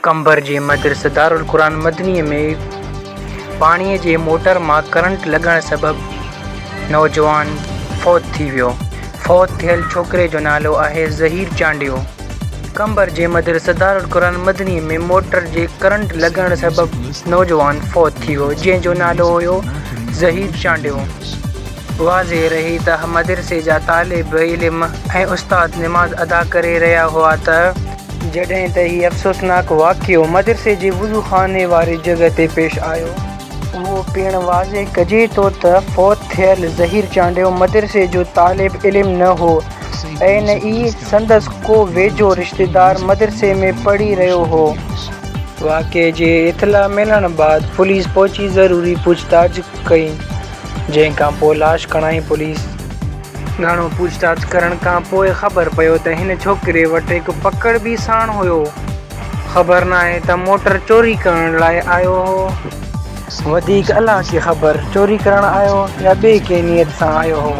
कंबर जे मदरसे दारुल क़ुरान मदनी में पाणीअ जे मोटर मां करंट लॻण सबबि नौजवान फ़ौत थी वियो। फ़ौत थियल छोकिरे जो नालो आहे ज़हीर चांडियो। कंबर जे मदरसे दारुल क़ुरान मदनी में मोटर जे करंट लॻण सबबि नौजवान फ़ौत थी वियो, जंहिंजो नालो हुयो ज़हीर चांडियो। वाज़े रहे त मदरसे जा तालिब इल्म ऐं उस्ताद निमाज़ अदा करे रहिया हुआ त जॾहिं त हीउ अफ़सोसनाक वाक़ियो मदरसे जे वुज़ू ख़ाने वारी जॻह ते पेश आयो। उहो पिण वाज़े कजे थो त फ़ौत थियल ज़हीर चांडियो मदरसे जो तालिब इल्म न हो ऐं न ई संदसि को वेझो रिश्तेदार मदरसे में पढ़ी रहियो हो। वाक़िए जे इतला मिलण बैदि पुलिस पहुची ज़रूरी पूछताछ कई, जंहिं खां पोइ लाश खणाई। पुलिस घणो पूछताछ करण खां पोइ ख़बर पियो त हिन छोकिरे वटि हिकु पकड़ बि साण हुयो। ख़बर नाहे त मोटर चोरी करण लाइ आयो हो। वधीक अलाह खे ख़बर चोरी करण आयो या ॿिए कंहिं नियत सां आयो हो।